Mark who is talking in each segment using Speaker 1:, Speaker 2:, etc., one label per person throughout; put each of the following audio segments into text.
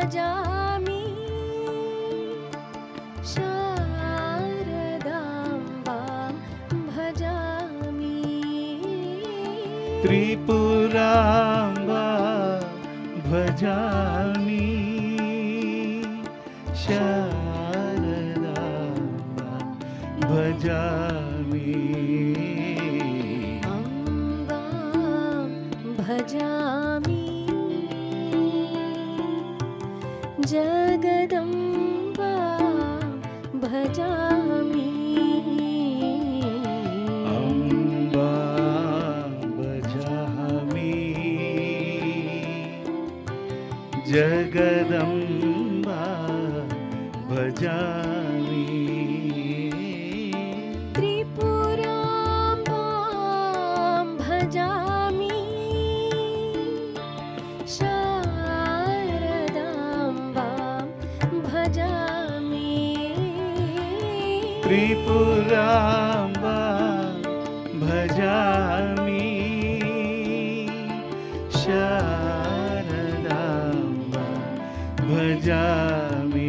Speaker 1: भजामि शारदाम्बां भजामि
Speaker 2: त्रिपुराम्बा भजामि शारदाम्बा भजामि
Speaker 1: अम्बां भजामि जगदम्बां भजामि
Speaker 2: अम्बा भजामि जगदम्बा भजामि
Speaker 1: त्रिपुराम्बां भजामि शारदाम्बां भजामि
Speaker 2: त्रिपुराम्बा भजामि शारदाम्बा भजामि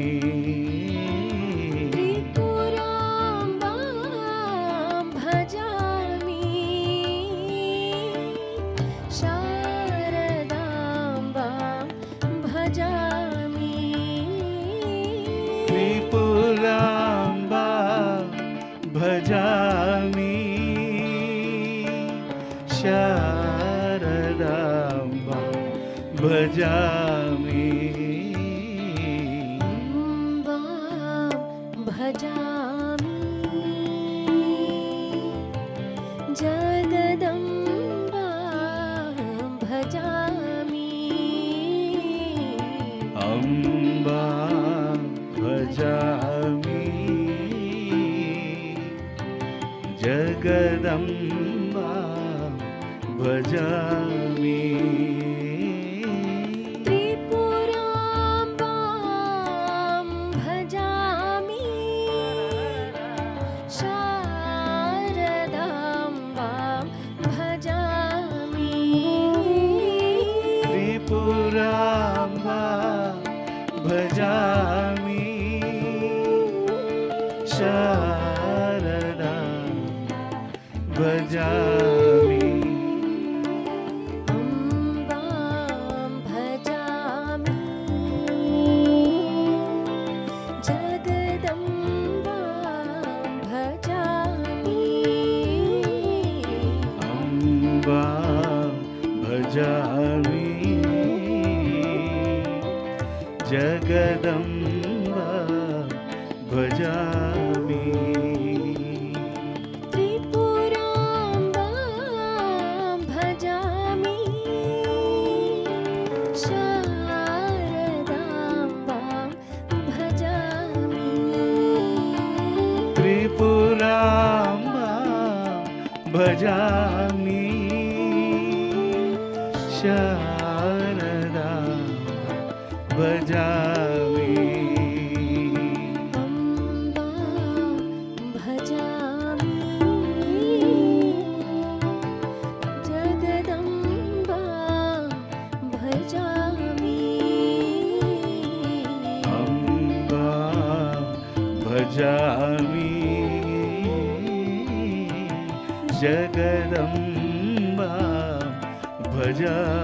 Speaker 1: त्रिपुराम्बां भजामि शारदाम्बां भजामि
Speaker 2: त्रिपुराम्बा भजामि शारदाम्बा भजामि
Speaker 1: अम्बां भजामि जगदम्बां भजामि
Speaker 2: अम्बा भजामि जगदम्बा भजामि
Speaker 1: त्रिपुराम्बां भजामि शारदाम्बां भजामि
Speaker 2: त्रिपुराम्बा भजामि शारदा भजामि
Speaker 1: अम्बां भजामि जगदम्बां भजामि
Speaker 2: अम्बा भजामि जगदम्बा भजामि
Speaker 1: त्रिपुराम्बां भजामि शारदाम्बां भजामि
Speaker 2: त्रिपुराम्बा भजामि शारदा भजामि
Speaker 1: अम्बां भजामि जगदम्बां भजामि
Speaker 2: अम्बा भजामि जगदम्बा भजामि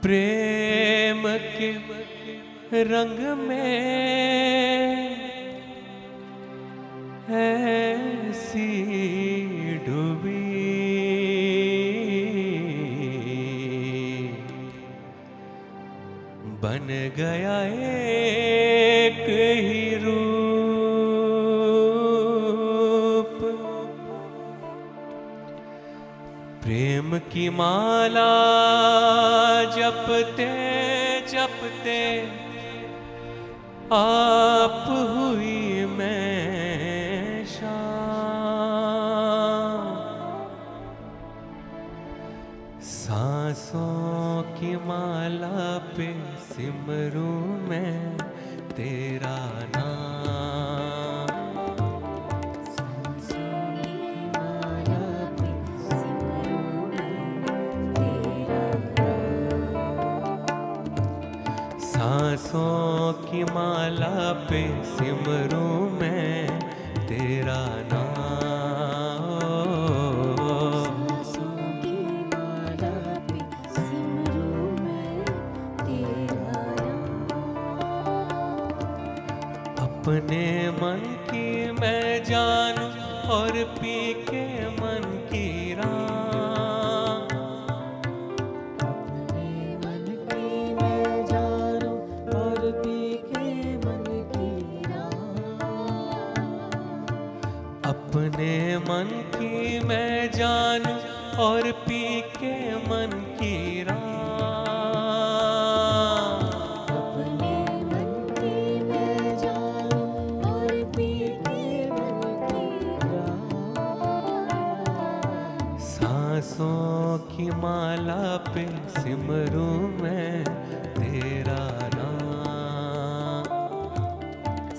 Speaker 3: प्रेम के रंग में ऐसी डूब बन गया एक ही रूप। प्रेम की माला जपते जपते आप हुई मैं शाम। सांसों की माला पे सिमरूं मैं तेरा नाम। सांसों की माला पे सिमरूं मैं तेरा नाम।
Speaker 1: सांसों की माला पे सिमरूं मैं तेरा नाम।
Speaker 3: अपने मन की मैं जानूं और पी के मन की राम।
Speaker 4: अपने मन की मैं जानूं और पी के मन की राह।
Speaker 3: अपने मन की मैं जानूं और पी के मन की राम।
Speaker 4: अपने मन की मैं जानूं और पी के मन की राह।
Speaker 3: सांसों की माला पे सिमरूं मैं तेरा नाम।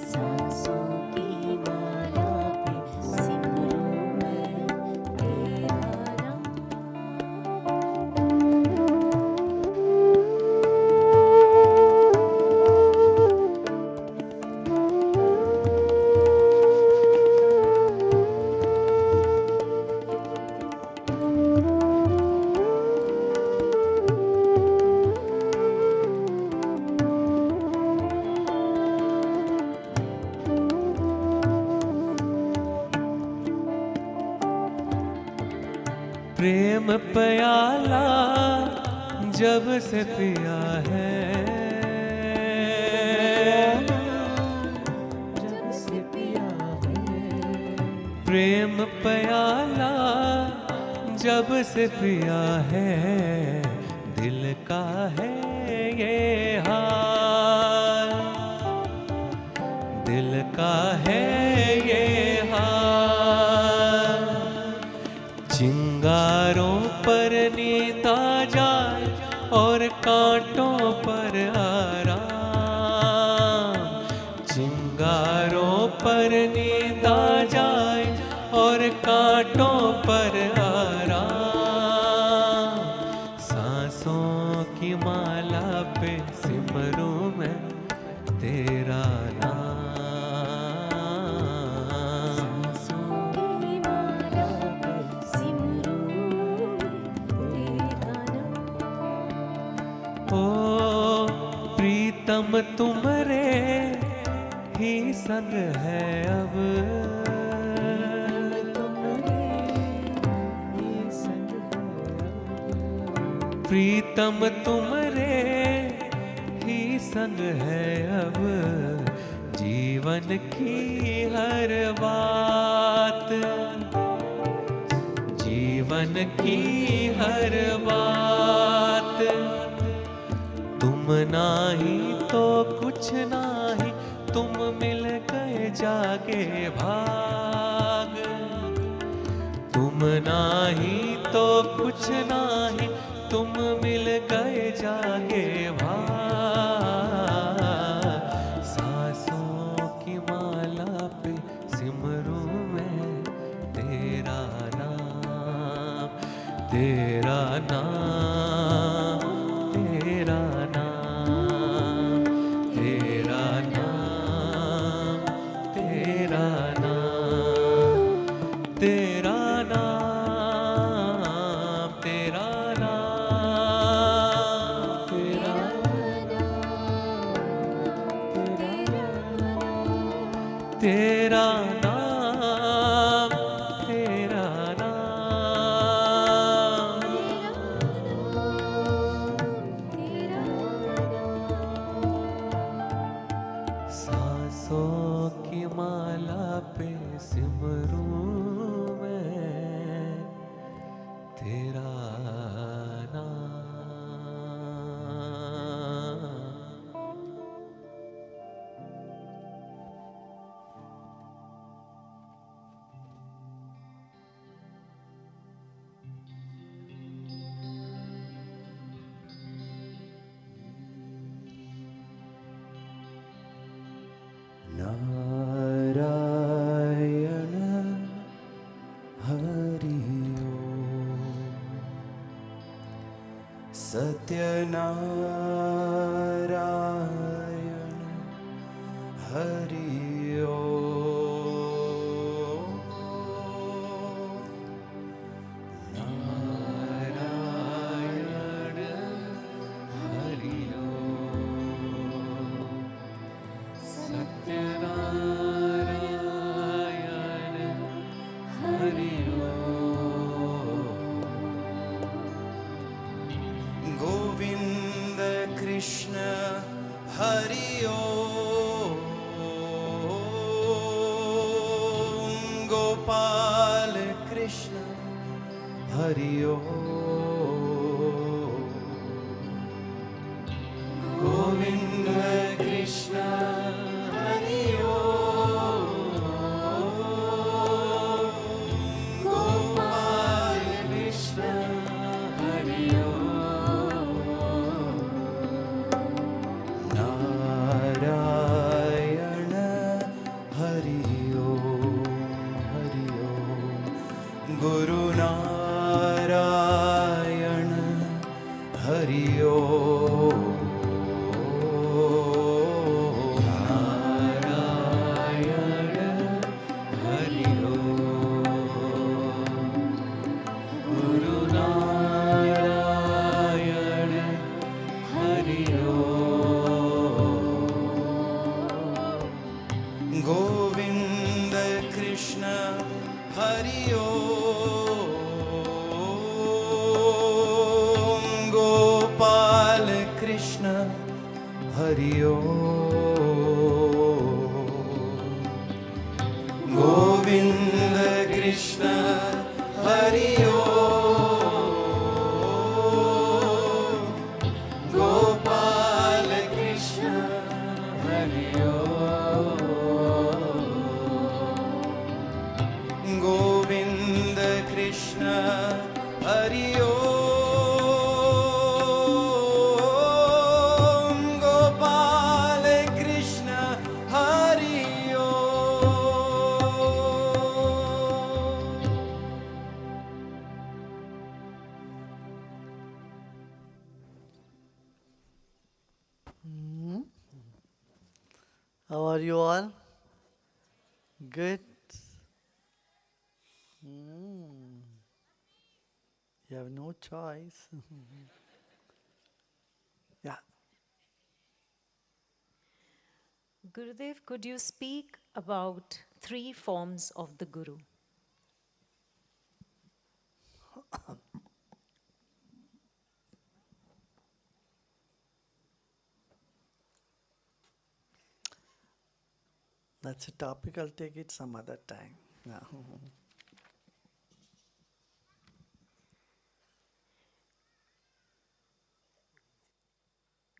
Speaker 1: सांसों की माला पे सिमरूं मैं तेरा नाम।
Speaker 3: प्रेम प्याला जब से पिया है,
Speaker 4: जब से पिया है।
Speaker 3: प्रेम प्याला जब से पिया है, दिल का है ये हाल। दिल का है ये हाल। चिंगारों पर नींद आ जाए और कांटों पर आराम। चिंगारों पर नींद आ जाए और कांटों पर आराम। सांसों की माला पे सिमरूं मैं तेरा नाम।
Speaker 1: सांसों की माला पे सिमरूं तेरा नाम।
Speaker 3: ओ प्रीतम तुमरे ही संग है अब। प्रीतम तुमरे ही संग है अब। जीवन की हर बात, जीवन की हर बात। तुम नाही तो कुछ नाही, तुम मिल गए जागे भाग। तुम नाही तो कुछ नाही, तुम मिल गए जागे भाग। सांसों की माला पे सिमरूं मैं तेरा नाम। तेरा नाम, तेरा नाम, तेरा नाम, तेरा नाम, तेरा नाम, तेरा नाम, तेरा तेरा नाम, तेरा नाम।
Speaker 5: हरि ओम सत्यनारायण हरि ओम नारायण हरि ओम सत्यनारायण हरि ओम गोविंद कृष्ण हरि ओम गोपाल कृष्ण हरि ओम गोविंद कृष्ण हरि ओम गोपाल कृष्ण हरि ओम नारायण हरि ओम गुरु नारायण हरि ओम नारायण हरि ओम गुरु नारायण हरि ओम गोविंद कृष्ण हरि ओम गोपाल कृष्ण हरि ओम गोविंद कृष्ण हरि ओम गोपाल कृष्ण हरि ओम गोविंद कृष्ण हरि ओम गोपाल कृष्ण हरि ओम
Speaker 6: How are you all? Good. You have no choice. Yeah.
Speaker 1: Gurudev, could you speak about 3 forms of the Guru?
Speaker 6: That's a topic. I'll take it some other time. Yeah.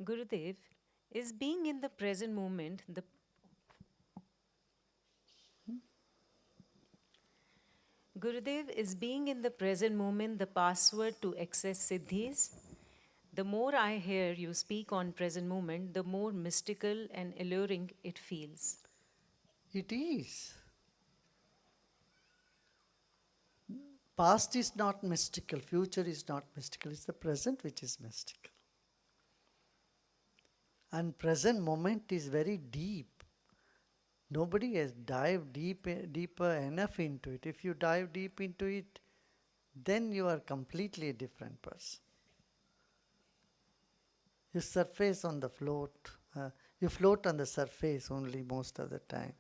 Speaker 1: Gurudev, is being in the present moment the Gurudev, is being in the present moment the password to access siddhis? The more I hear you speak on present moment, the more mystical and alluring it feels.
Speaker 6: It is. Past is not mystical, future is not mystical, it's the present which is mystical. And present moment is very deep. Nobody has dived deeper enough into it. If you dive deep into it, then you are completely a different person. You surface on the float. You float on the surface only most of the time.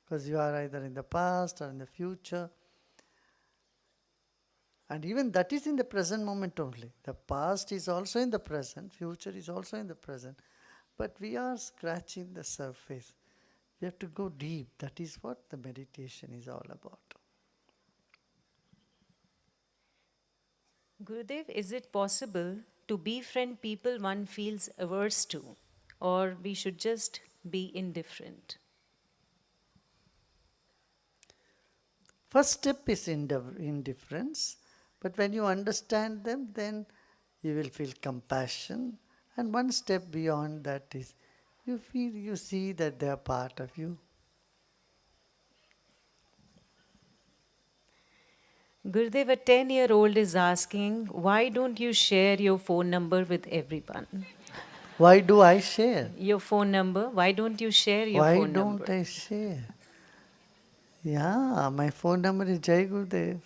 Speaker 6: Because you are either in the past or in the future. And even that is in the present moment only. The past is also in the present, future is also in the present. But we are scratching the surface. We have to go deep. That is what the meditation is all about.
Speaker 1: Gurudev, is it possible to befriend people one feels averse to, or we should just be indifferent?
Speaker 6: First step is indifference, but when you understand them, then you will feel compassion. And one step beyond that is you see that they are part of you.
Speaker 1: Gurudev, a 10-year-old is asking, why don't you share your phone number with everyone?
Speaker 6: Why do I share?
Speaker 1: Your phone number, why don't you share your
Speaker 6: Why
Speaker 1: phone
Speaker 6: don't
Speaker 1: number?
Speaker 6: I share? Yeah, my phone number is Jai Gurudev.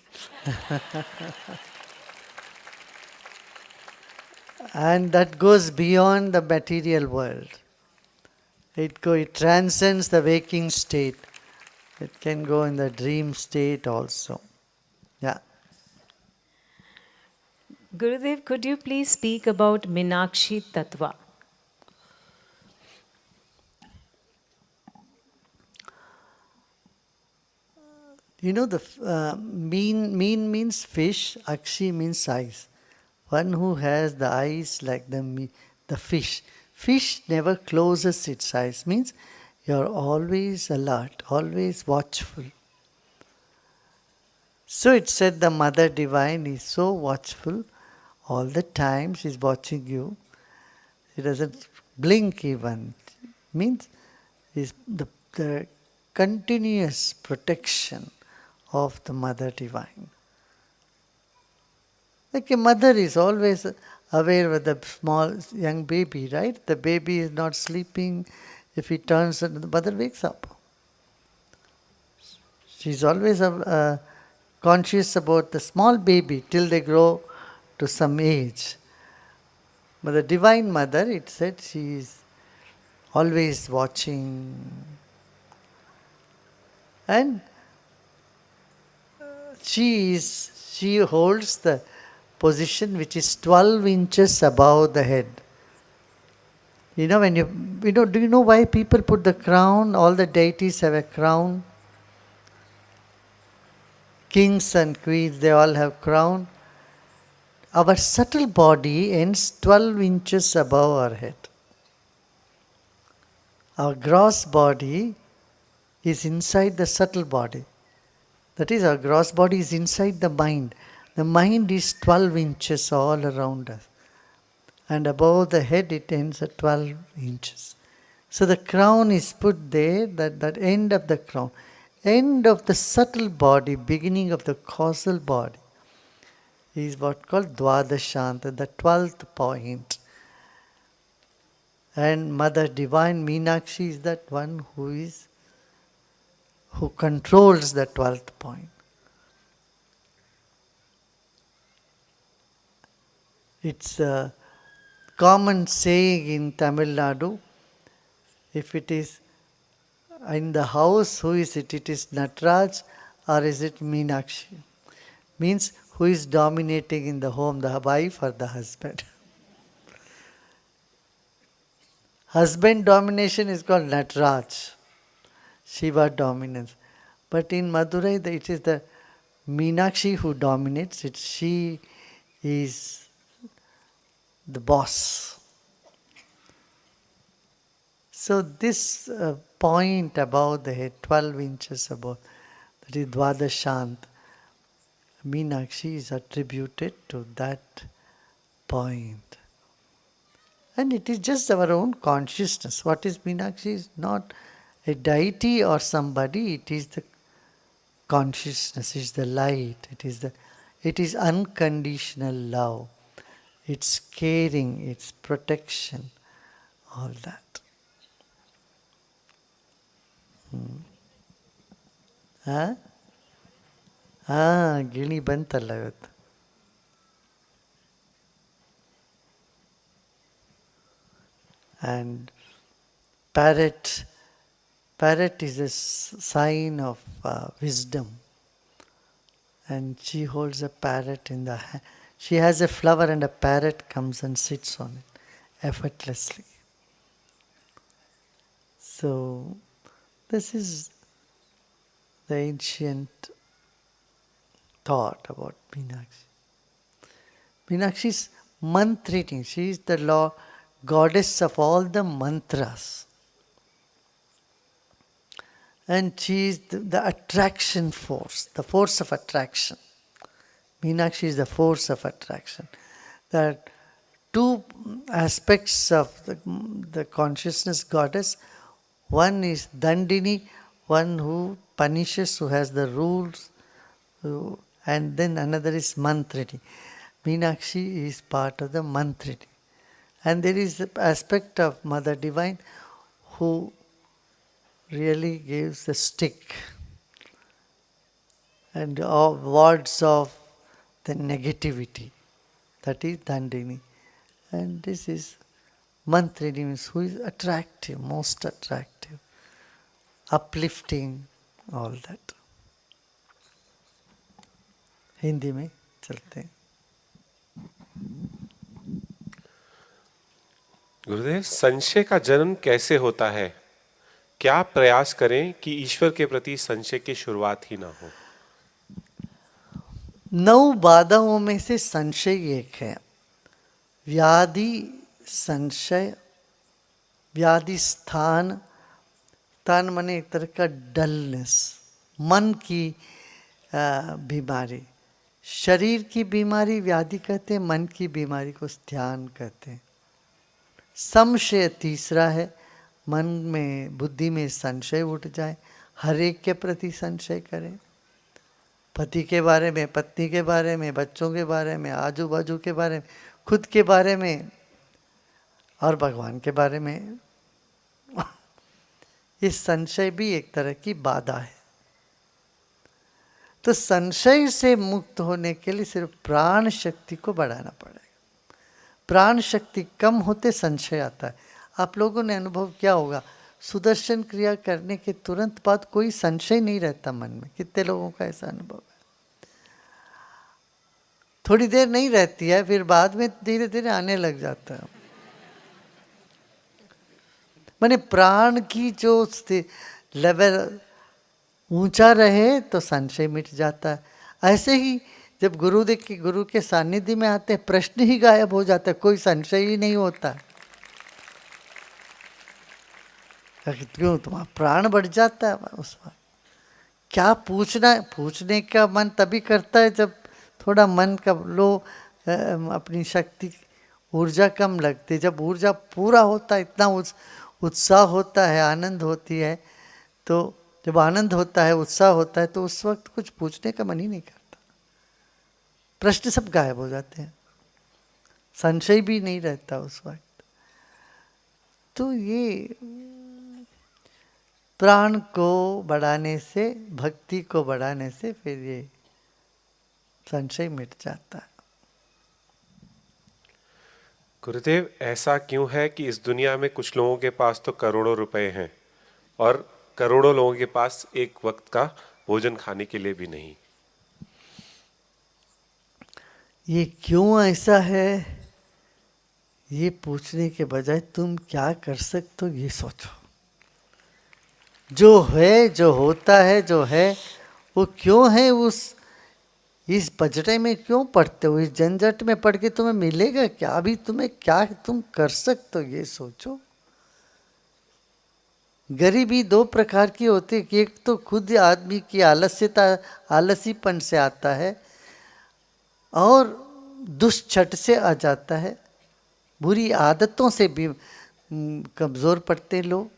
Speaker 6: And that goes beyond the material world. It transcends the waking state. It can go in the dream state also. Yeah.
Speaker 1: Gurudev, could you please speak about Minakshi Tattva?
Speaker 6: You know, the mean means fish, akshi means eyes. One who has the eyes like the fish. Fish never closes its eyes, means you're always alert, always watchful. So it said the Mother Divine is so watchful all the time, she's watching you. She doesn't blink even. Means is the continuous protection of the Mother Divine. Like a mother is always aware of the small young baby, right? The baby is not sleeping. If he turns, the mother wakes up. She's always conscious about the small baby till they grow to some age. But the Divine Mother, it said, she is always watching. And she holds the position which is 12 inches above the head. You know, do you know why people put the crown? All the deities have a crown. Kings and queens, they all have crown. Our subtle body ends 12 inches above our head. Our gross body is inside the subtle body. That is, our gross body is inside the mind. The mind is 12 inches all around us. And above the head it ends at 12 inches. So the crown is put there, that end of the crown. End of the subtle body, beginning of the causal body, is what called Dwadashanta, the 12th point. And Mother Divine Meenakshi is that one who controls the 12th point. It's a common saying in Tamil Nadu, if it is in the house, who is it? It is Nataraj or is it Meenakshi? Means who is dominating in the home, the wife or the husband? Husband domination is called Nataraj, Shiva dominance. But in Madurai, it is the Meenakshi who dominates. She is the boss. So this point above the head, 12 inches above, that is Dwadashant, Meenakshi is attributed to that point. And it is just our own consciousness. What is Meenakshi is not a deity or somebody, it is the consciousness, it is the light, it is unconditional love, it's caring, it's protection, all that. ಗಿಣಿ ಬಂತಲ್ಲ ಇವತ್ತು. And parrot is a sign of wisdom. And she holds a parrot in the hand. She has a flower and a parrot comes and sits on it effortlessly. So this is the ancient thought about Meenakshi. Meenakshi is mantrating. She is the goddess of all the mantras. And she is the attraction force, the force of attraction. Meenakshi is the force of attraction. There are two aspects of the consciousness goddess. One is Dandini, one who punishes, who has the rules, and then another is Mantrini. Meenakshi is part of the Mantrini. And there is the aspect of Mother Divine who really gives the stick and wards off the negativity. That is Dandini. And this is Mantrini, means who is attractive, most attractive, uplifting, all that. Hindi में चलते हैं.
Speaker 7: गुरुदेव, संशय का जन्म कैसे होता है? क्या प्रयास करें कि ईश्वर के प्रति संशय की शुरुआत ही ना हो?
Speaker 6: 9 बाधाओं में से संशय एक है. व्याधि, संशय, व्याधि स्थान, स्थान माने एक तरह का डलनेस, मन की बीमारी. शरीर की बीमारी व्याधि कहते हैं, मन की बीमारी को ध्यान कहते हैं. संशय तीसरा है, मन में बुद्धि में संशय उठ जाए, हर एक के प्रति संशय करें, पति के बारे में, पत्नी के बारे में, बच्चों के बारे में, आजू बाजू के बारे में, खुद के बारे में और भगवान के बारे में. ये संशय भी एक तरह की बाधा है. तो संशय से मुक्त होने के लिए सिर्फ प्राण शक्ति को बढ़ाना पड़ेगा. प्राण शक्ति कम होते संशय आता है. आप लोगों ने अनुभव किया होगा, सुदर्शन क्रिया करने के तुरंत बाद कोई संशय नहीं रहता मन में. कितने लोगों का ऐसा अनुभव है? थोड़ी देर नहीं रहती है, फिर बाद में धीरे धीरे आने लग जाता है. माने प्राण की जो लेवल ऊंचा रहे तो संशय मिट जाता है. ऐसे ही जब गुरु के सानिध्य में आते हैं, प्रश्न ही गायब हो जाता है, कोई संशय ही नहीं होता. क्यों? तुम्हारा प्राण बढ़ जाता है उस वक्त. क्या पूछने का मन तभी करता है जब थोड़ा मन का अपनी शक्ति ऊर्जा कम लगती है. जब ऊर्जा पूरा होता है, इतना उत्साह होता है, आनंद होती है, तो जब आनंद होता है, उत्साह होता है, तो उस वक्त कुछ पूछने का मन ही नहीं करता. प्रश्न सब गायब हो जाते हैं, संशय भी नहीं रहता उस वक्त. तो ये प्राण को बढ़ाने से, भक्ति को बढ़ाने से फिर ये संशय मिट जाता है.
Speaker 7: गुरुदेव, ऐसा क्यों है कि इस दुनिया में कुछ लोगों के पास तो करोड़ों रुपए हैं और करोड़ों लोगों के पास एक वक्त का भोजन खाने के लिए भी नहीं?
Speaker 6: ये क्यों ऐसा है, ये पूछने के बजाय तुम क्या कर सकते हो ये सोचो. जो है, जो होता है, जो है वो क्यों है, इस बजटे में क्यों पढ़ते हो, इस झंझट में पढ़ के तुम्हें मिलेगा क्या? अभी क्या तुम कर सकते हो ये सोचो. गरीबी 2 प्रकार की होती है. एक तो खुद आदमी की आलसीपन से आता है और दुष्छट से आ जाता है. बुरी आदतों से भी कमज़ोर पड़ते लोग.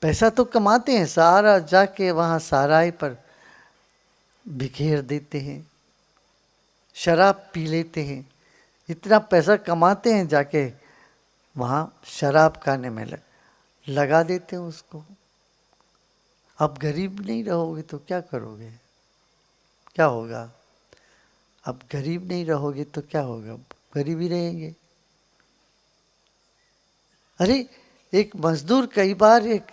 Speaker 6: पैसा तो कमाते हैं, सारा जाके वहाँ साराई पर बिखेर देते हैं, शराब पी लेते हैं. इतना पैसा कमाते हैं, जाके वहाँ शराब खाने में लगा देते हैं उसको. अब गरीब नहीं रहोगे तो क्या करोगे? क्या होगा? अब गरीब नहीं रहोगे तो क्या होगा? गरीब ही रहेंगे. अरे एक मजदूर कई बार एक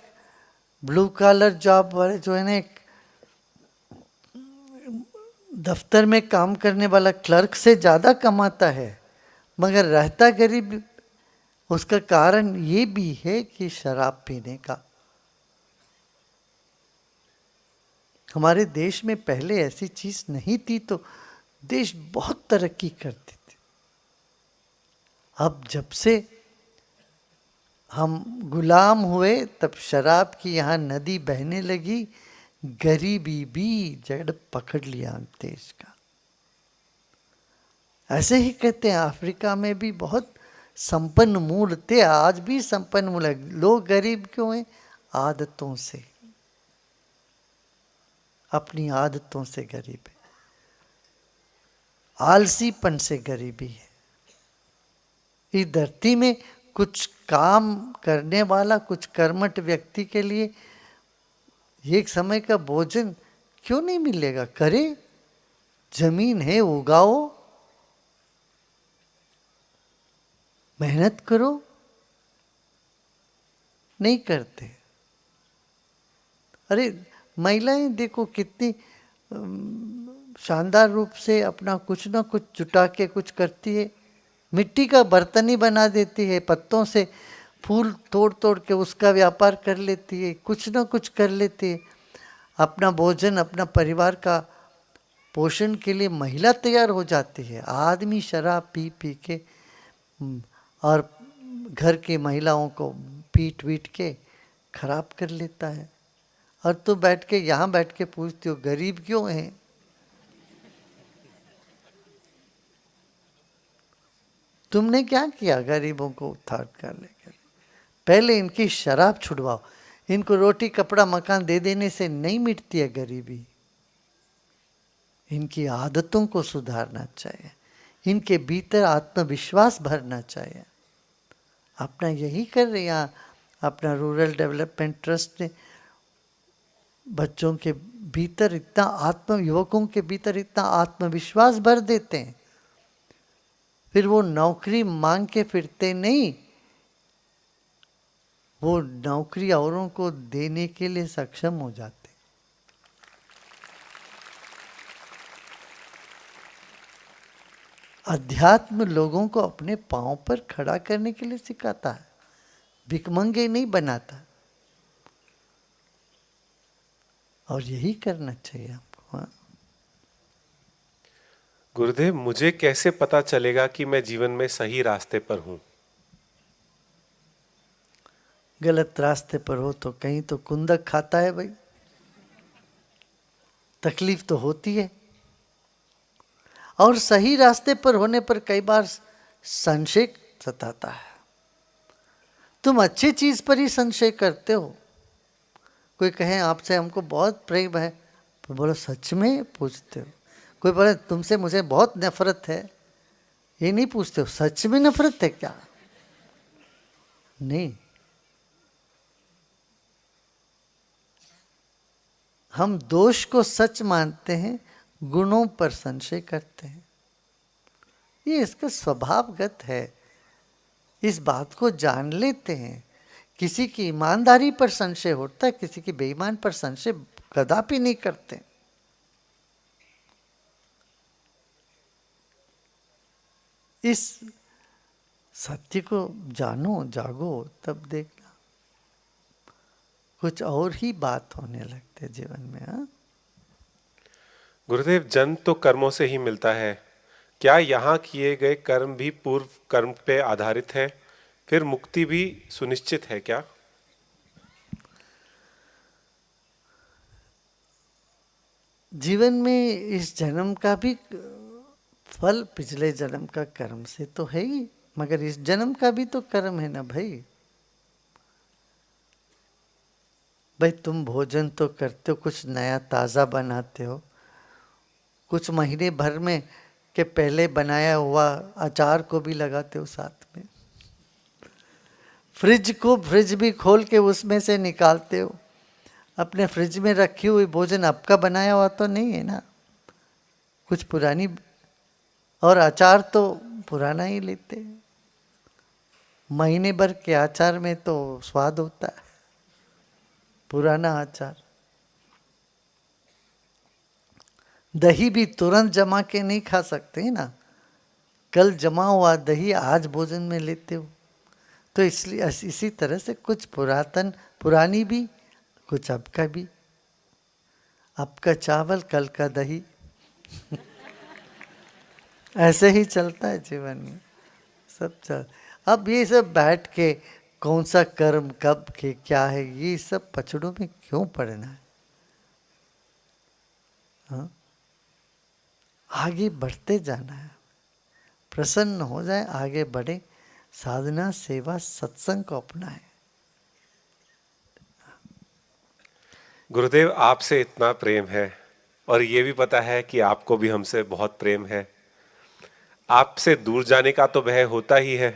Speaker 6: ब्लू कॉलर जॉब वाले जो है ना, एक दफ्तर में काम करने वाला क्लर्क से ज़्यादा कमाता है, मगर रहता गरीब. उसका कारण ये भी है कि शराब पीने का. हमारे देश में पहले ऐसी चीज़ नहीं थी तो देश बहुत तरक्की करती थी. अब जब से हम गुलाम हुए तब शराब की यहाँ नदी बहने लगी, गरीबी भी जड़ पकड़ लिया देश का. ऐसे ही कहते हैं अफ्रीका में भी बहुत संपन्न मूल थे, आज भी संपन्न मूल है. लोग गरीब क्यों हैं? आदतों से. अपनी आदतों से गरीब है, आलसीपन से गरीबी है। इस धरती में कुछ काम करने वाला, कुछ कर्मठ व्यक्ति के लिए एक समय का भोजन क्यों नहीं मिलेगा? करे, जमीन है उगाओ, मेहनत करो, नहीं करते। अरे महिलाएं देखो कितनी शानदार रूप से अपना कुछ ना कुछ जुटा के कुछ करती है। मिट्टी का बर्तन ही बना देती है, पत्तों से फूल तोड़ तोड़ के उसका व्यापार कर लेती है, कुछ ना कुछ कर लेती है। अपना भोजन, अपना परिवार का पोषण के लिए महिला तैयार हो जाती है। आदमी शराब पी पी के और घर की महिलाओं को पीट पीट के खराब कर लेता है। और तू बैठ के यहाँ बैठ के पूछती हो गरीब क्यों है? तुमने क्या किया गरीबों को उद्धार कर लेकर? पहले इनकी शराब छुड़वाओ। इनको रोटी कपड़ा मकान दे देने से नहीं मिटती है गरीबी। इनकी आदतों को सुधारना चाहिए, इनके भीतर आत्मविश्वास भरना चाहिए। अपना यही कर रहे हैं। अपना रूरल डेवलपमेंट ट्रस्ट ने बच्चों के भीतर इतना युवकों के भीतर इतना आत्मविश्वास भर देते हैं, फिर वो नौकरी मांग के फिरते नहीं, वो नौकरी औरों को देने के लिए सक्षम हो जाते। अध्यात्म लोगों को अपने पांव पर खड़ा करने के लिए सिखाता है, भिखमंगे नहीं बनाता। और यही करना चाहिए आपको। हाँ?
Speaker 7: गुरुदेव, मुझे कैसे पता चलेगा कि मैं जीवन में सही रास्ते पर हूं?
Speaker 6: गलत रास्ते पर हो तो कहीं तो कुंदक खाता है भाई, तकलीफ तो होती है। और सही रास्ते पर होने पर कई बार संशय सताता है। तुम अच्छी चीज पर ही संशय करते हो। कोई कहे आपसे हमको बहुत प्रेम है, तो बोलो सच में पूछते हो। कोई बोले तुमसे मुझे बहुत नफरत है, ये नहीं पूछते हो सच में नफरत है क्या? नहीं, हम दोष को सच मानते हैं, गुणों पर संशय करते हैं। ये इसका स्वभावगत है। इस बात को जान लेते हैं। किसी की ईमानदारी पर संशय होता है, किसी की बेईमान पर संशय कदापि नहीं करते। इस सत्य को जानो, जागो, तब देखना कुछ और ही बात होने लगते जीवन में। हाँ?
Speaker 7: गुरुदेव, जन्म तो कर्मों से ही मिलता है। क्या यहाँ किए गए कर्म भी पूर्व कर्म पे आधारित है? फिर मुक्ति भी सुनिश्चित है क्या?
Speaker 6: जीवन में इस जन्म का भी फल पिछले जन्म का कर्म से तो है ही, मगर इस जन्म का भी तो कर्म है ना भाई। भाई तुम भोजन तो करते हो, कुछ नया ताज़ा बनाते हो, कुछ महीने भर में के पहले बनाया हुआ अचार को भी लगाते हो साथ में, फ्रिज भी खोल के उसमें से निकालते हो। अपने फ्रिज में रखी हुई भोजन आपका बनाया हुआ तो नहीं है ना, कुछ पुरानी, और अचार तो पुराना ही लेते हैं। महीने भर के अचार में तो स्वाद होता है, पुराना अचार। दही भी तुरंत जमा के नहीं खा सकते ना, कल जमा हुआ दही आज भोजन में लेते हो। तो इसलिए इसी तरह से कुछ पुरानी भी, कुछ अब का भी। अब का चावल कल का दही ऐसे ही चलता है जीवन में, सब चल। अब ये सब बैठ के कौन सा कर्म कब के क्या है, ये सब पचड़ों में क्यों पड़ना है? हाँ? आगे बढ़ते जाना है, प्रसन्न हो जाए, आगे बढ़े, साधना सेवा सत्संग को अपनाएं।
Speaker 7: गुरुदेव, आपसे इतना प्रेम है, और ये भी पता है कि आपको भी हमसे बहुत प्रेम है। आपसे दूर जाने का तो भय होता ही है,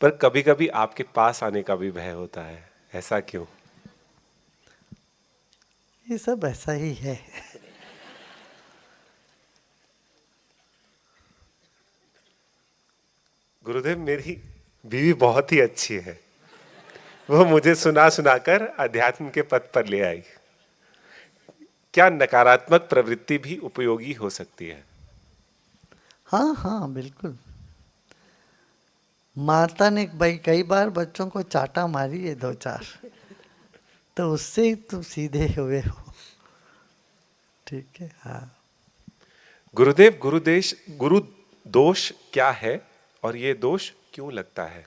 Speaker 7: पर कभी कभी आपके पास आने का भी भय होता है। ऐसा क्यों?
Speaker 6: ये सब ऐसा ही है।
Speaker 7: गुरुदेव, मेरी बीवी बहुत ही अच्छी है। वो मुझे सुना सुनाकर अध्यात्म के पथ पर ले आई। क्या नकारात्मक प्रवृत्ति भी उपयोगी हो सकती है?
Speaker 6: हाँ हाँ बिल्कुल। माता ने भाई कई बार बच्चों को चाटा मारी है 2-4, तो उससे ही तुम सीधे हुए हो। ठीक है। हाँ
Speaker 7: गुरुदेव, गुरु दोष क्या है और ये दोष क्यों लगता है?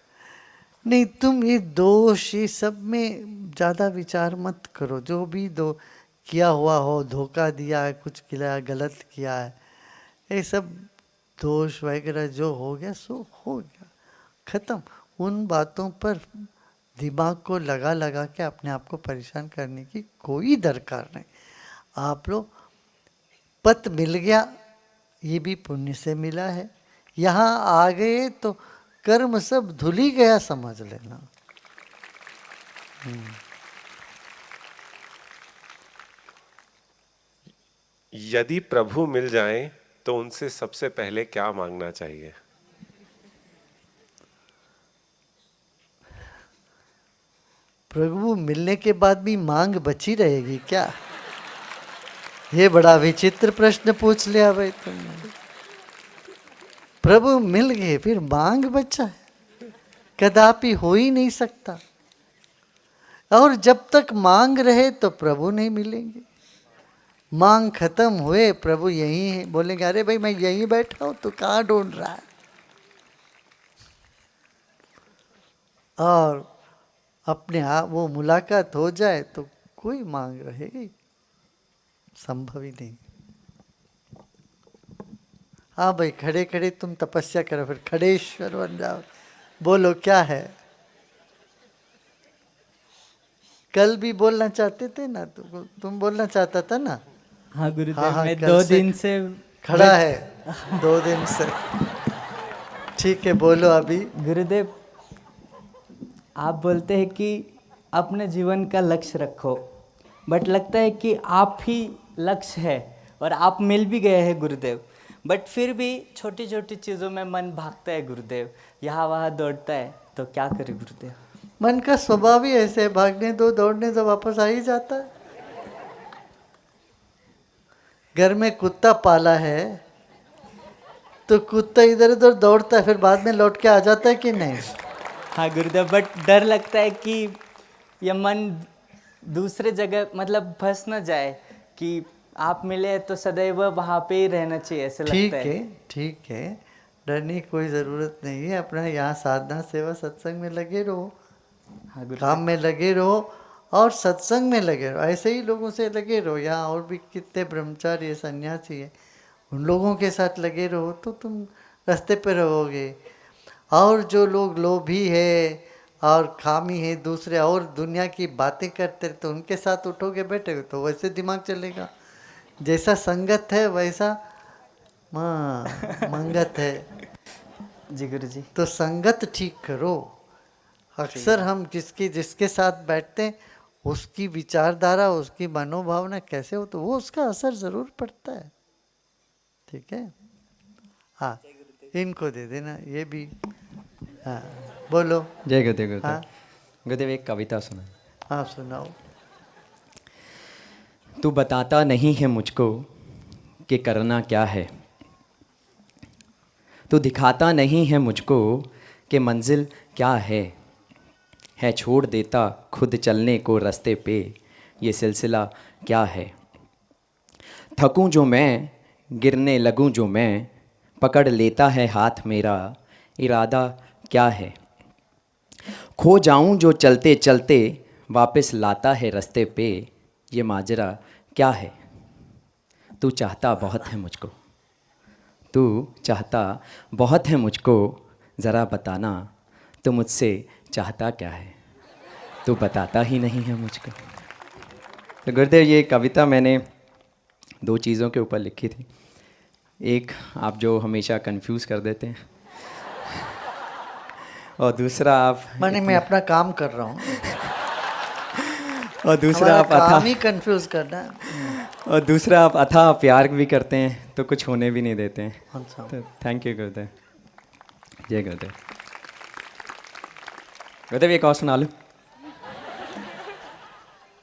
Speaker 6: नहीं, तुम ये दोष ये सब में ज़्यादा विचार मत करो। जो भी दो किया हुआ हो, धोखा दिया है, कुछ किया गलत किया है, ये सब दोष वगैरह जो हो गया सो हो गया, ख़त्म। उन बातों पर दिमाग को लगा लगा के अपने आप को परेशान करने की कोई दरकार नहीं। आप लोग पथ मिल गया, ये भी पुण्य से मिला है। यहाँ आ गए तो कर्म सब धुल ही गया समझ लेना।
Speaker 7: यदि प्रभु मिल जाएं तो उनसे सबसे पहले क्या मांगना चाहिए?
Speaker 6: प्रभु मिलने के बाद भी मांग बची रहेगी क्या? ये बड़ा विचित्र प्रश्न पूछ लिया भाई तुमने। प्रभु मिल गए फिर मांग बचा है? कदापि हो ही नहीं सकता। और जब तक मांग रहे तो प्रभु नहीं मिलेंगे। मांग खत्म हुए प्रभु यहीं है, बोलेंगे अरे भाई मैं यहीं बैठा हूं, तो कहाँ ढूंढ रहा है? और अपने आप वो मुलाकात हो जाए तो कोई मांग रहेगी, संभव ही नहीं। हाँ भाई, खड़े खड़े तुम तपस्या करो, फिर खड़ेश्वर बन जाओ। बोलो क्या है? कल भी बोलना चाहते थे ना, तुम बोलना चाहता था ना?
Speaker 4: हाँ गुरुदेव,
Speaker 6: हाँ,
Speaker 4: मैं
Speaker 6: कल
Speaker 4: 2
Speaker 6: से
Speaker 4: दिन से
Speaker 6: खड़ा है 2 दिन से। ठीक है, बोलो अभी।
Speaker 4: गुरुदेव, आप बोलते हैं कि अपने जीवन का लक्ष्य रखो, बट लगता है कि आप ही लक्ष्य है और आप मिल भी गए हैं गुरुदेव, बट फिर भी छोटी छोटी चीज़ों में मन भागता है गुरुदेव, यहाँ वहाँ दौड़ता है, तो क्या करे गुरुदेव?
Speaker 6: मन का स्वभाव ही ऐसे है, भागने दो दौड़ने दो वापस आ ही जाता है। घर में कुत्ता पाला है तो कुत्ता इधर उधर दौड़ता है, फिर बाद में लौट के आ जाता है कि नहीं?
Speaker 4: हाँ गुरुदेव, बट डर लगता है कि यह मन दूसरे जगह मतलब फंस न जाए, कि आप मिले तो सदैव वहाँ पे ही रहना चाहिए, ऐसे लगता है।
Speaker 6: ठीक है, डरने की कोई ज़रूरत नहीं है। अपना यहाँ साधना सेवा सत्संग में लगे रहो,
Speaker 4: हाँ गुरुदेव।
Speaker 6: काम में लगे रहो और सत्संग में लगे रहो। ऐसे ही लोगों से लगे रहो। यहाँ और भी कितने ब्रह्मचारी सन्यासी है, उन लोगों के साथ लगे रहो तो तुम रास्ते पे रहोगे। और जो लोग लोभी है और खामी है, दूसरे और दुनिया की बातें करते तो उनके साथ उठोगे बैठोगे तो वैसे दिमाग चलेगा। जैसा संगत है वैसा मंगत है।
Speaker 4: जी गुरु जी।
Speaker 6: तो संगत ठीक करो। अक्सर हम जिसके साथ बैठते हैं उसकी विचारधारा, उसकी मनोभावना कैसे हो तो वो उसका असर ज़रूर पड़ता है। ठीक है, हाँ इनको दे देना ये भी। हाँ बोलो।
Speaker 8: जय गुरुदेव। गुरुदेव
Speaker 6: हाँ
Speaker 8: गुरुदेव, एक कविता सुना।
Speaker 6: हाँ सुनाओ।
Speaker 8: तू बताता नहीं है मुझको कि करना क्या है, तू दिखाता नहीं है मुझको कि मंजिल क्या है छोड़ देता खुद चलने को रास्ते पे, ये सिलसिला क्या है। थकूं जो मैं, गिरने लगूं जो मैं, पकड़ लेता है हाथ मेरा, इरादा क्या है। खो जाऊं जो चलते चलते, वापस लाता है रास्ते पे, ये माजरा क्या है। तू चाहता बहुत है मुझको, तू चाहता बहुत है मुझको, ज़रा बताना तो मुझसे चाहता क्या है, तू बताता ही नहीं है मुझको। तो गुरुदेव, ये कविता मैंने दो चीज़ों के ऊपर लिखी थी। एक, आप जो हमेशा कंफ्यूज कर देते हैं, और दूसरा आप
Speaker 6: माने मैं अपना काम कर रहा हूँ,
Speaker 8: और दूसरा
Speaker 6: हमारा
Speaker 8: आप
Speaker 6: काम
Speaker 8: अथाह
Speaker 6: ही कंफ्यूज करना है।
Speaker 8: और दूसरा आप अथाह प्यार भी करते हैं तो कुछ होने भी नहीं देते हैं।
Speaker 6: अच्छा।
Speaker 8: तो थैंक यू गुरुदेव, जय गुरुदेव। गुरुदेव एक और सुना लो,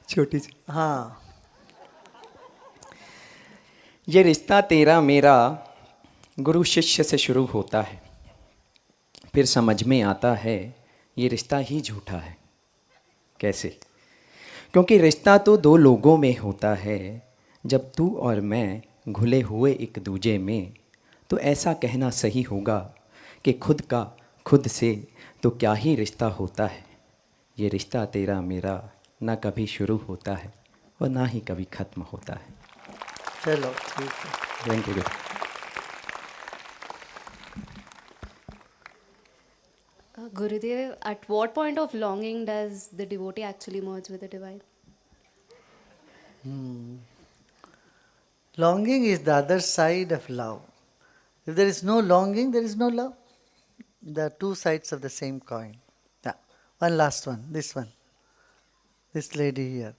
Speaker 8: छोटी सी।
Speaker 6: हाँ,
Speaker 8: ये रिश्ता तेरा मेरा गुरु शिष्य से शुरू होता है, फिर समझ में आता है ये रिश्ता ही झूठा है। कैसे? क्योंकि रिश्ता तो दो लोगों में होता है, जब तू और मैं घुले हुए एक दूजे में, तो ऐसा कहना सही होगा कि खुद का खुद से तो क्या ही रिश्ता होता है। ये रिश्ता तेरा मेरा ना कभी शुरू होता है और ना ही कभी ख़त्म होता है।
Speaker 6: चलो ठीक है।
Speaker 8: Thank you.
Speaker 9: Gurudev, at what point of longing does the devotee actually merge with the divine?
Speaker 6: Longing is the other side of love. If there is no longing, there is no love. There are two sides of the same coin. Yeah. One last one, this one. This lady here.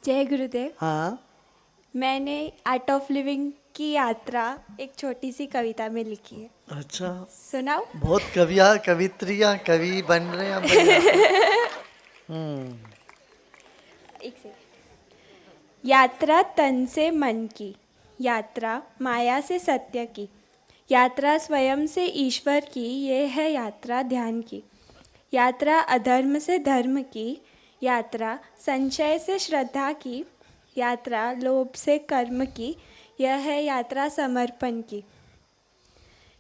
Speaker 10: जय गुरुदेव।
Speaker 6: हाँ,
Speaker 10: मैंने art of living की यात्रा एक छोटी सी कविता में लिखी है,
Speaker 6: अच्छा।
Speaker 10: सुनाओ?
Speaker 6: बहुत कवियाँ, कवित्रियाँ, कवि बन रहे हैं भैया।
Speaker 10: एक सेकंड। यात्रा तन से मन की, यात्रा माया से सत्य की, यात्रा स्वयं से ईश्वर की, ये है यात्रा ध्यान की। यात्रा अधर्म से धर्म की, यात्रा संशय से श्रद्धा की, यात्रा लोभ से कर्म की, यह है यात्रा समर्पण की।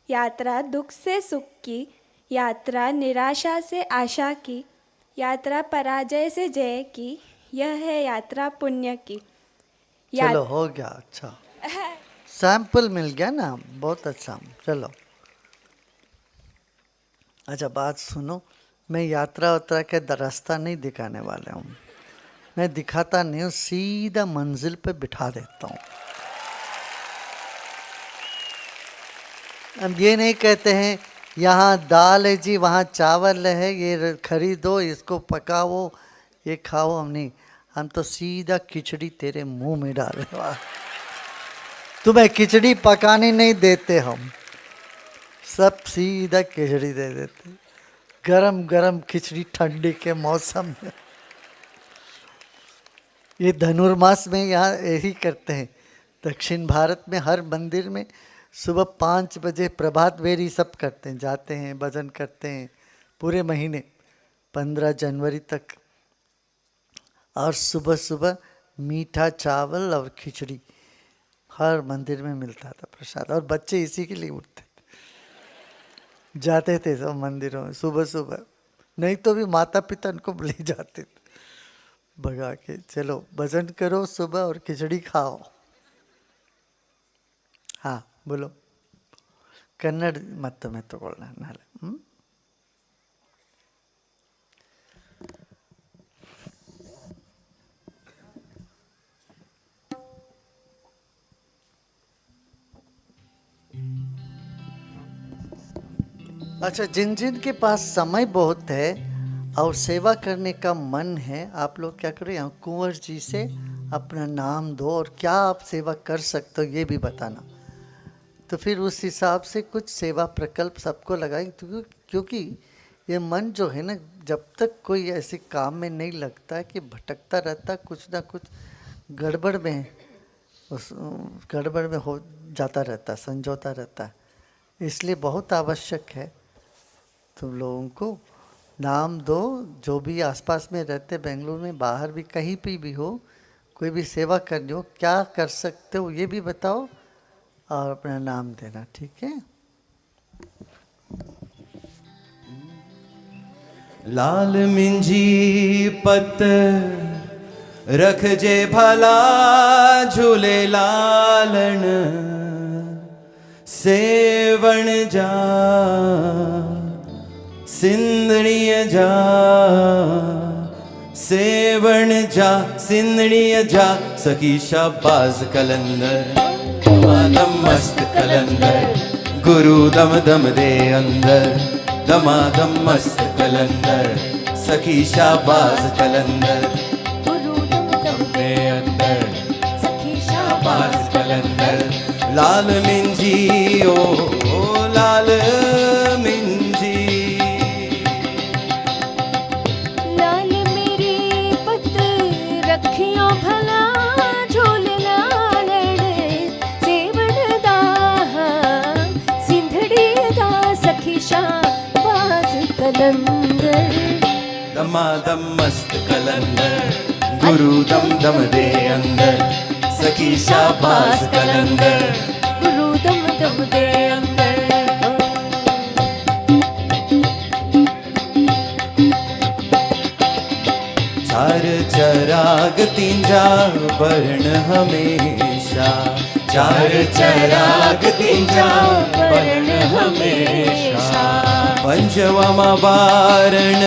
Speaker 10: यात्रा दुख से सुख की, यात्रा निराशा से आशा की, यात्रा पराजय से जय की, यह है यात्रा पुण्य की।
Speaker 6: चलो हो गया, अच्छा सैंपल मिल गया ना, बहुत अच्छा। चलो अच्छा, बात सुनो। मैं यात्रा वात्रा के रास्ता नहीं दिखाने वाला हूँ, मैं दिखाता नहीं हूँ, सीधा मंजिल पे बिठा देता हूँ। हम ये नहीं कहते हैं यहाँ दाल है जी, वहाँ चावल है, ये खरीदो, इसको पकाओ, ये खाओ। हम तो सीधा खिचड़ी तेरे मुंह में डालने वाला। तुम्हें खिचड़ी पकाने नहीं देते, हम सब सीधा खिचड़ी दे देते, गरम गरम खिचड़ी ठंडी के मौसम में। ये धनुर्मास में यहाँ यही करते हैं। दक्षिण भारत में हर मंदिर में सुबह 5 बजे प्रभात फेरी सब करते हैं, जाते हैं, भजन करते हैं पूरे महीने 15 जनवरी तक। और सुबह सुबह मीठा चावल और खिचड़ी हर मंदिर में मिलता था प्रसाद, और बच्चे इसी के लिए उठते थे, जाते थे सब मंदिरों में सुबह सुबह। नहीं तो भी माता पिता उनको ले जाते थे भगा के, चलो भजन करो सुबह और खिचड़ी खाओ। हाँ बोलो, कन्नड़ मत में तो बोलना नाले। अच्छा, जिन जिन के पास समय बहुत है और सेवा करने का मन है, आप लोग क्या करो, यहाँ कुंवर जी से अपना नाम दो और क्या आप सेवा कर सकते हो ये भी बताना। तो फिर उस हिसाब से कुछ सेवा प्रकल्प सबको लगाएंगे, क्योंकि ये मन जो है ना, जब तक कोई ऐसे काम में नहीं लगता है कि भटकता रहता, कुछ ना कुछ गड़बड़ में, उस गड़बड़ में हो जाता रहता, संजोता रहता है। इसलिए बहुत आवश्यक है तुम लोगों को नाम दो, जो भी आसपास में रहते, बेंगलुरु में, बाहर भी, कहीं पे भी हो, कोई भी सेवा करनी हो, क्या कर सकते हो ये भी बताओ और अपना नाम देना, ठीक है।
Speaker 5: लाल मिंजी पत रख जे भला झूले लालन सेवण जा सिंधणीय जा सेवण जा सिंधणीय जा सखी शाबाज कलंदर दमादम मस्त कलंदर गुरु दम दम दे अंदर दमादम मस्त कलंदर सखी शाबाज कलंदर
Speaker 9: गुरु दम दम
Speaker 5: दे अंदर
Speaker 9: सखी
Speaker 5: शाबाज कलंदर लाल मिंजी ओ लाल मिंजी
Speaker 9: लाल मेरी पत रखियो भला झूल लालड़ सेवण दा सिंधड़ी दा सखी शाबाज कलंदर
Speaker 5: दमादम मस्त कलंदर गुरु दम दम दे अंदर सखी शाबाज कलंदर
Speaker 9: गुरु दम दम दे अंदर
Speaker 5: चार चराग तींजा वर्ण हमेशा चार चराग तींजा वर्ण हमेशा पंचवमा वारण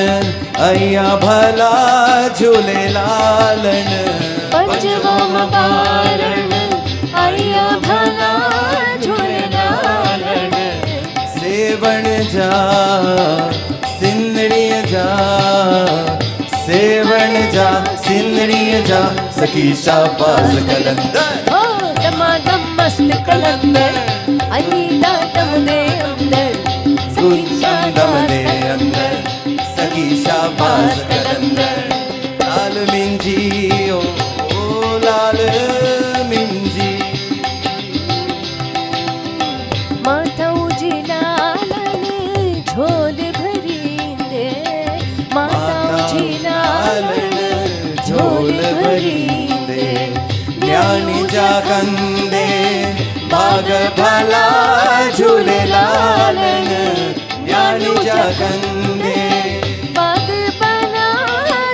Speaker 5: अय्या भला झूले लालन
Speaker 9: पंचवम वारण आया भला झूले लालन
Speaker 5: सेवण जा सिंधणीय जा सेवण जा सिंधणीय जा सखी शाबाज कलंदर
Speaker 9: ओ दमादम मस्त कलंदर अलीदा दम दे अंदर सखी
Speaker 5: दम दे
Speaker 9: शाबाज
Speaker 5: अंदर सखी शाबाज कलंदर लाल मिंजी ओ लाल मिंजी
Speaker 9: माथा उजिलालन झोल भरींदे माता उजिलालन झोल भरींदे
Speaker 5: ज्ञानी जा कंदे बाग भला झूले लालन ज्ञानी जा कंदे
Speaker 9: बाग बना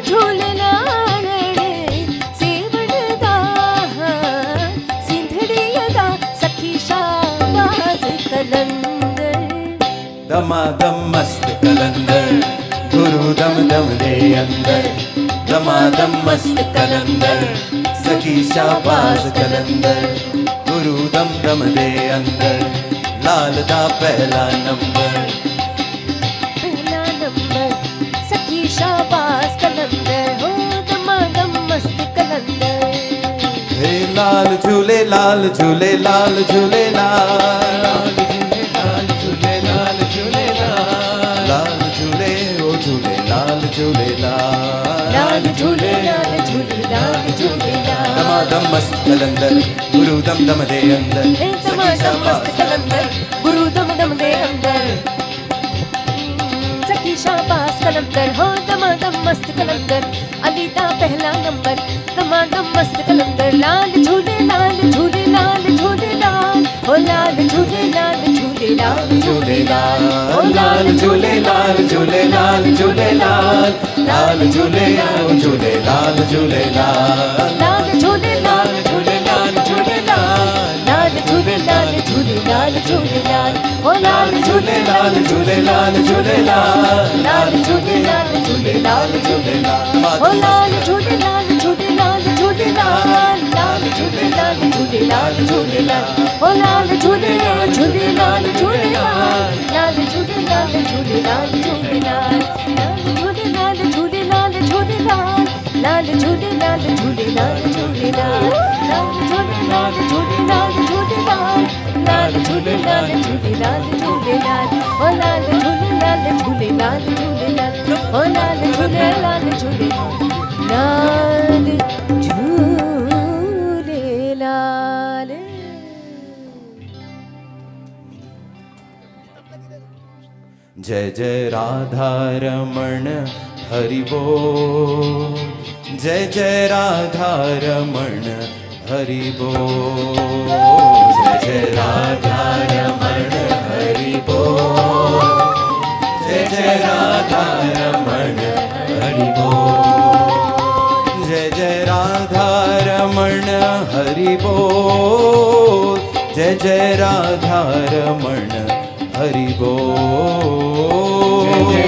Speaker 9: झूल लालड़ सेवण दा सिंधड़ीअ दा सखी शाबाज कलंदर
Speaker 5: दमादम मस्त कलंदर गुरु दम दम दे अंदर दमादम मस्त कलंदर सखी शाबाज कलंदर गुरु दम दम दे अंदर लाल दा पहला नंबर
Speaker 9: पहला नंबर सखी शाबाज कलंदर हो दमादम मस्त कलंदर
Speaker 5: हे लाल झूले लाल झूले लाल झूले लाल झूले लाल झूले लाल झूले ओ झूले लाल झूले
Speaker 9: लाल झूले लाल झूले लाल झूले लाल
Speaker 5: दमादम मस्त कलंदर गुरु दम दम दे अंदर
Speaker 9: हे दमादम मस्त कलंदर गुरु दम दम दे अंदर सखी शाबाज कलंदर हो दमादम मस्त कलंदर अलीदा पहला नंबर दमादम मस्त कलंदर लाल झूले लाल झूले लाल झूले लाल ओ लाल झूले लाल झूले लाल झूले लाल ओ
Speaker 5: लाल झूले लाल झूले लाल झूले लाल लाल झूले ओ झूले लाल झूले लाल
Speaker 9: लाल झूले लाल झूले लाल झूले लाल लाल झूले लाल झूले लाल झूले लाल ओ लाल झूले
Speaker 5: लाल झूले लाल झूले लाल
Speaker 9: लाल झूले लाल झूले लाल झूले लाल ओ लाल झूले लाल झूले लाल झूले लाल लाल झूले लाल झूले लाल झूले लाल ओ लाल झूले झूले लाल झूले लाल लाल झूले लाल झूले लाल झूले लाल लाल झूले लाल झूले लाल झूले लाल लाल झूले लाल झूले लाल झूले लाल लाल झूले लाल झूले लाल झूले लाल लाल झूले लाल झूले लाल झूले लाल ओ लाल झूले लाल झूले लाल झूले लाल ओ लाल झूले लाल झूले लाल झूले लाल
Speaker 5: जय जय राधा रमण हरि बोल जय जय राधा रमण हरि बोल जय जय राधा रमण हरि बोल जय जय राधा रमण हरि बोल जय जय राधा रमण हरि बोल जय जय राधा रमण हरि बोल जय जय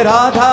Speaker 5: राधा